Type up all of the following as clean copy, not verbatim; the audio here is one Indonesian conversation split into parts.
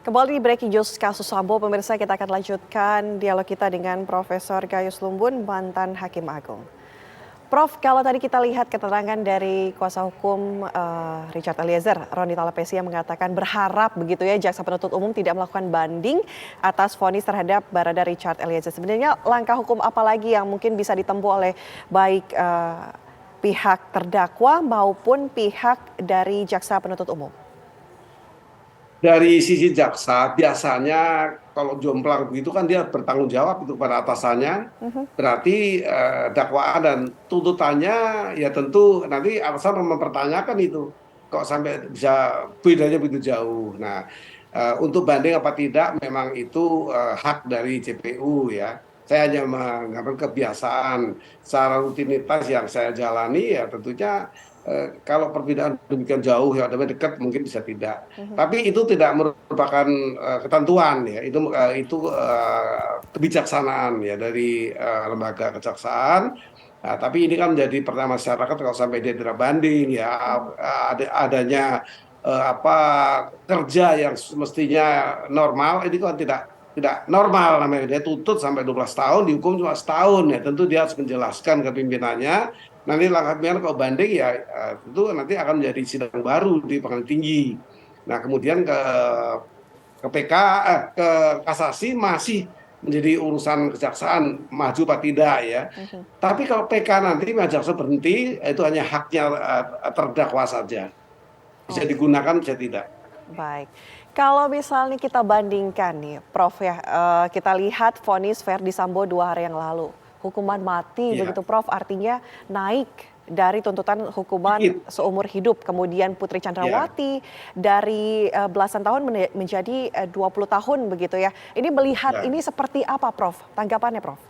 Kembali di Breaking News kasus Sambo, pemirsa kita akan lanjutkan dialog kita dengan Profesor Gayus Lumbun, mantan Hakim Agung. Prof, kalau tadi kita lihat keterangan dari kuasa hukum Richard Eliezer, Roni Talapesi yang mengatakan berharap begitu ya jaksa penuntut umum tidak melakukan banding atas vonis terhadap Barada Richard Eliezer. Sebenarnya langkah hukum apa lagi yang mungkin bisa ditempuh oleh baik pihak terdakwa maupun pihak dari jaksa penuntut umum? Dari sisi jaksa, biasanya kalau jomplang begitu kan dia bertanggung jawab itu pada atasannya. Berarti dakwaan dan tuntutannya ya tentu nanti atasan mempertanyakan itu. Kok sampai bisa bedanya begitu jauh. Nah, untuk banding apa tidak memang itu hak dari JPU ya. Saya hanya mengambil kebiasaan secara rutinitas yang saya jalani ya tentunya kalau perbedaan demikian jauh ya dekat mungkin bisa tidak. Tapi itu tidak merupakan ketentuan ya. Itu kebijaksanaan ya dari lembaga kejaksaan. Nah, tapi ini kan menjadi pertanyaan masyarakat kalau sampai dia tidak banding ya adanya apa kerja yang semestinya normal ini kan tidak normal namanya. Dia tuntut sampai 12 tahun, dihukum cuma setahun ya. Tentu dia harus menjelaskan ke pimpinannya. Nanti langkah pimpinan kalau banding ya tentu nanti akan menjadi sidang baru di pengadilan tinggi. Nah, kemudian ke PK ke kasasi masih menjadi urusan kejaksaan maju apa tidak ya. Tapi kalau PK nanti jaksa berhenti itu hanya haknya terdakwa saja. Bisa Oh, digunakan bisa tidak. baik. Kalau misalnya kita bandingkan nih, Prof ya, kita lihat vonis Verdi Sambo 2 hari yang lalu, hukuman mati Iya, begitu Prof, artinya naik dari tuntutan hukuman sedikit. seumur hidup. Kemudian Putri Ya, Chandrawati dari belasan tahun menjadi 20 tahun begitu ya. Ini melihat ya. ini seperti apa Prof? Tanggapannya Prof?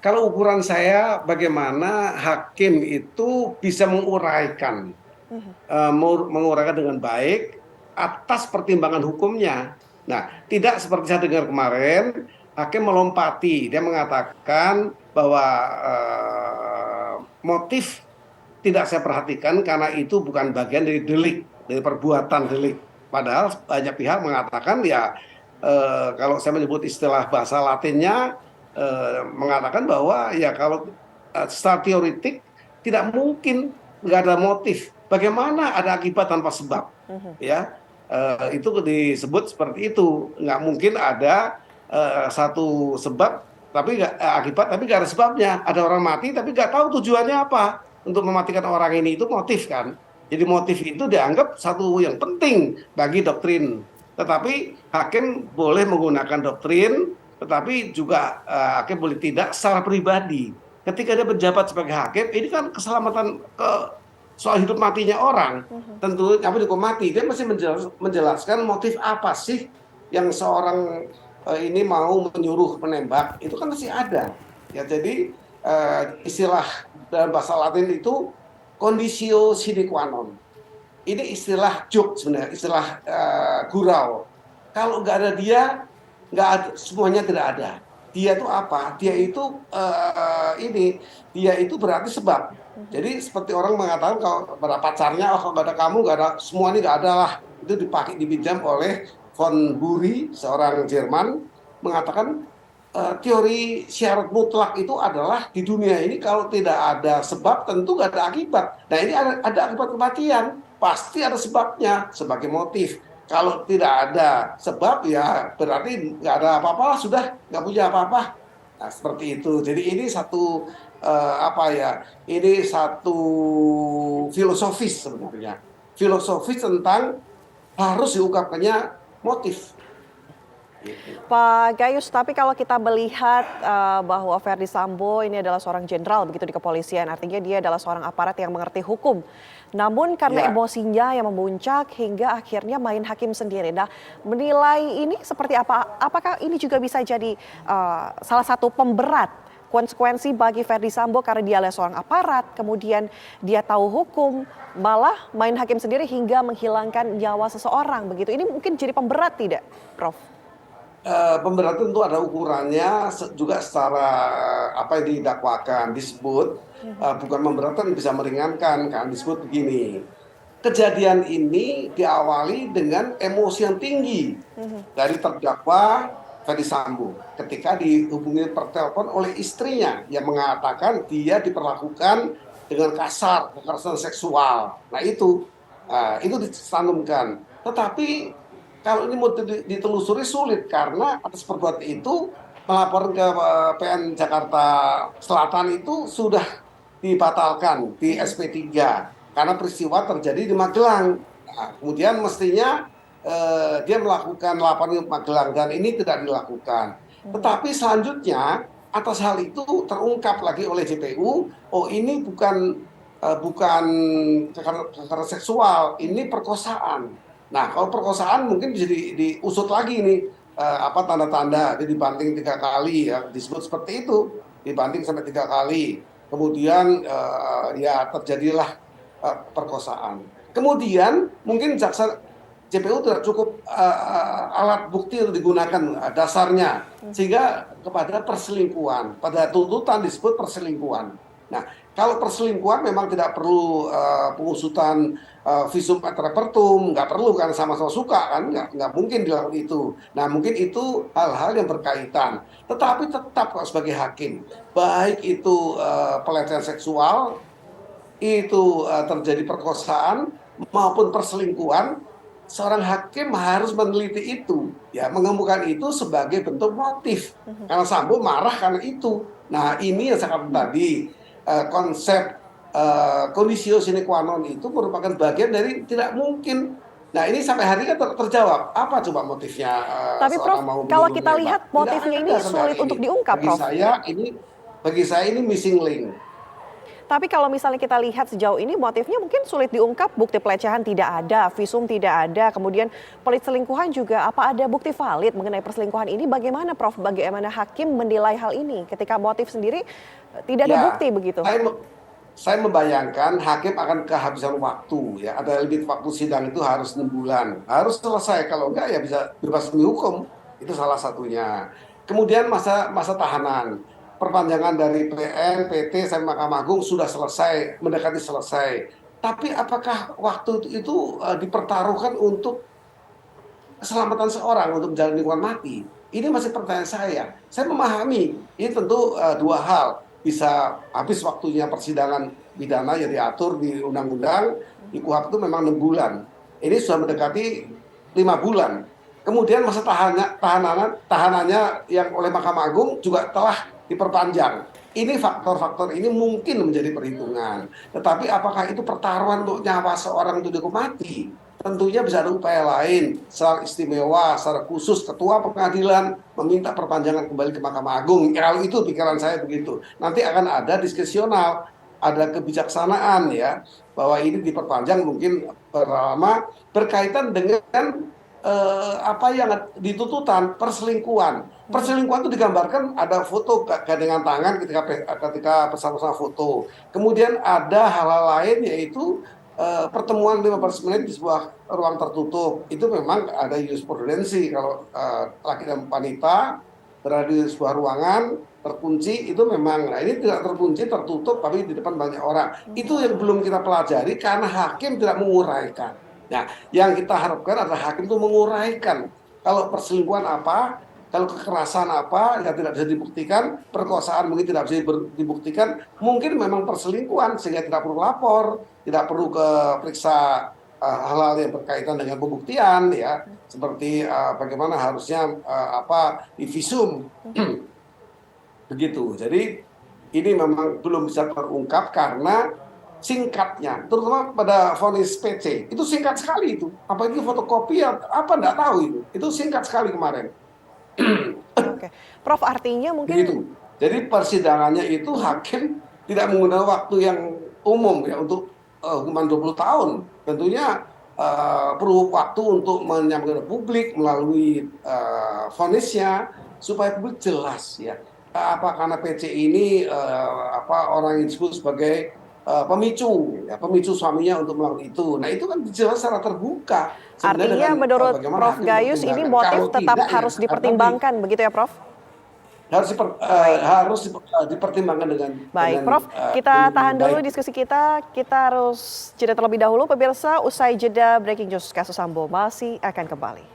Kalau ukuran saya bagaimana hakim itu bisa menguraikan menguraikan dengan baik atas pertimbangan hukumnya. Nah, tidak seperti saya dengar kemarin, hakim melompati, dia mengatakan bahwa motif tidak saya perhatikan karena itu bukan bagian dari delik, dari perbuatan delik. Padahal banyak pihak mengatakan ya kalau saya menyebut istilah bahasa Latinnya mengatakan bahwa ya kalau secara teoritik tidak mungkin nggak ada motif. Bagaimana ada akibat tanpa sebab? Ya, itu disebut seperti itu. Nggak mungkin ada satu sebab tapi nggak akibat tapi nggak ada sebabnya. Ada orang mati tapi nggak tahu tujuannya apa untuk mematikan orang ini itu motif kan. Jadi motif itu dianggap satu yang penting bagi doktrin. Tetapi hakim boleh menggunakan doktrin, tetapi juga hakim boleh tidak secara pribadi. Ketika dia menjabat sebagai hakim, ini kan keselamatan soal hidup matinya orang. Tentu apa hukum mati, dia mesti menjelaskan motif apa sih yang seorang ini mau menyuruh menembak, itu kan masih ada. Ya, jadi istilah dalam bahasa Latin itu conditio sine qua non. Ini istilah joke sebenarnya, istilah gurau. Kalau nggak ada dia, nggak ada, semuanya tidak ada. Dia itu apa? Dia itu ini, dia itu berarti sebab. Jadi seperti orang mengatakan kalau pada pacarnya, oh kalau nggak ada kamu, nggak ada, semua ini nggak ada lah. Itu dipakai dipinjam oleh von Bury, seorang Jerman, mengatakan teori syarat mutlak itu adalah di dunia ini kalau tidak ada sebab tentu nggak ada akibat. Nah ini ada akibat kematian, pasti ada sebabnya sebagai motif. Kalau tidak ada sebab ya berarti nggak ada apa-apa, sudah nggak punya apa-apa. Nah, seperti itu. Jadi ini satu apa ya? Ini satu filosofis sebenarnya. Filosofis tentang harus diungkapkannya motif. Gitu. Pak Gayus, tapi kalau kita melihat bahwa Verdi Sambo ini adalah seorang jenderal begitu di kepolisian, artinya dia adalah seorang aparat yang mengerti hukum. Namun karena Ya. emosinya yang memuncak hingga akhirnya main hakim sendiri. Nah, menilai ini seperti apa? Apakah ini juga bisa jadi salah satu pemberat konsekuensi bagi Verdi Sambo karena dia adalah seorang aparat, kemudian dia tahu hukum, malah main hakim sendiri hingga menghilangkan nyawa seseorang begitu. Ini mungkin jadi pemberat tidak, Prof? Pemberatan tentu ada ukurannya juga secara apa yang didakwakan disebut bukan memberatkan bisa meringankan kan disebut begini. kejadian ini diawali dengan emosi yang tinggi dari terdakwa Ferdy Sambo ketika dihubungi per telepon oleh istrinya yang mengatakan dia diperlakukan dengan kasar, kekerasan seksual. Nah itu ditanamkan. Tetapi kalau ini mau ditelusuri sulit karena atas perbuatan itu melapor ke PN Jakarta Selatan itu sudah dibatalkan di SP3 karena peristiwa terjadi di Magelang. Nah, kemudian mestinya dia melakukan laporan di Magelang dan ini tidak dilakukan. Tetapi selanjutnya atas hal itu terungkap lagi oleh JPU, oh ini bukan kekerasan seksual, ini perkosaan. Nah, kalau perkosaan mungkin bisa diusut lagi nih apa tanda-tanda dibanting 3 kali ya disebut seperti itu, dibanting sampai 3 kali. Kemudian ya terjadilah perkosaan. Kemudian mungkin jaksa JPU tidak cukup alat bukti untuk digunakan dasarnya sehingga kepada perselingkuhan. Pada tuntutan disebut perselingkuhan. Nah, kalau perselingkuhan memang tidak perlu pengusutan visum et repertum, nggak perlu kan sama-sama suka kan, nggak mungkin dilakukan itu. Nah, mungkin itu hal-hal yang berkaitan. Tetapi tetap sebagai hakim, baik itu pelecehan seksual, itu terjadi perkosaan maupun perselingkuhan, seorang hakim harus meneliti itu, ya mengemukakan itu sebagai bentuk motif. Karena Sambo marah karena itu. Nah ini yang saya katakan tadi, konsep conditio sine qua non itu merupakan bagian dari tidak mungkin. Nah ini sampai hari ini terjawab. Apa coba motifnya? Tapi Prof, kalau kita lihat motifnya ini sulit untuk diungkap, Prof. Bagi saya ini missing link. Tapi kalau misalnya kita lihat sejauh ini motifnya mungkin sulit diungkap, bukti pelecehan tidak ada, visum tidak ada, kemudian perselingkuhan juga, apa ada bukti valid mengenai perselingkuhan ini? Bagaimana Prof, bagaimana hakim menilai hal ini ketika motif sendiri tidak ada bukti begitu? Saya membayangkan hakim akan kehabisan waktu, ya ada limit waktu sidang itu harus 6 bulan, harus selesai, kalau enggak ya bisa bebas demi hukum, itu salah satunya. Kemudian masa tahanan. Perpanjangan dari PN, PT, sampai Mahkamah Agung sudah selesai, mendekati selesai. Tapi apakah waktu itu dipertaruhkan untuk keselamatan seorang, untuk menjalani hukuman mati? Ini masih pertanyaan saya. Saya memahami, ini tentu 2 hal. Bisa habis waktunya persidangan pidana yang diatur di undang-undang, di KUHP itu memang 6 bulan. Ini sudah mendekati 5 bulan. Kemudian masa tahanannya yang oleh Mahkamah Agung juga telah diperpanjang. Ini faktor-faktor ini mungkin menjadi perhitungan. Tetapi apakah itu pertaruhan untuk nyawa seorang untuk dihukum mati? Tentunya bisa ada upaya lain, secara istimewa, secara khusus ketua pengadilan meminta perpanjangan kembali ke Mahkamah Agung. Kalau itu pikiran saya begitu. Nanti akan ada diskresional, ada kebijaksanaan ya, bahwa ini diperpanjang mungkin lama berkaitan dengan apa yang dituntutan perselingkuhan. Perselingkuhan itu digambarkan ada foto gandengan tangan ketika bersama-sama foto. Kemudian ada hal-hal lain yaitu pertemuan 15 menit di sebuah ruang tertutup. Itu memang ada jurisprudensi kalau laki dan wanita berada di sebuah ruangan terkunci itu memang. Nah ini tidak terkunci, tertutup tapi di depan banyak orang. Itu yang belum kita pelajari karena hakim tidak menguraikan. Nah, yang kita harapkan adalah hakim itu menguraikan kalau perselingkuhan apa, kalau kekerasan apa yang tidak bisa dibuktikan, perkosaan mungkin tidak bisa dibuktikan, mungkin memang perselingkuhan sehingga tidak perlu lapor, tidak perlu periksa hal-hal yang berkaitan dengan pembuktian ya, seperti bagaimana harusnya di visum. Begitu. Jadi ini memang belum bisa terungkap karena singkatnya, terutama pada vonis PC, itu singkat sekali itu. Apa itu fotokopi apa enggak tahu itu singkat sekali kemarin. Oke, Prof artinya mungkin begitu. Jadi persidangannya itu hakim tidak menggunakan waktu yang umum ya untuk hukuman 20 tahun. Tentunya perlu waktu untuk menyampaikan ke publik melalui vonisnya supaya publik jelas ya. Apa karena PC ini orang yang disebut sebagai pemicu suaminya untuk melakukan itu. Nah itu kan jelas secara terbuka. Artinya menurut Prof Gayus ini motif tetap harus dipertimbangkan begitu ya Prof? dipertimbangkan Baik, dengan Prof, kita tahan dulu baik. diskusi kita. Kita harus jeda terlebih dahulu, pemirsa. Usai jeda Breaking News kasus Sambo masih akan kembali.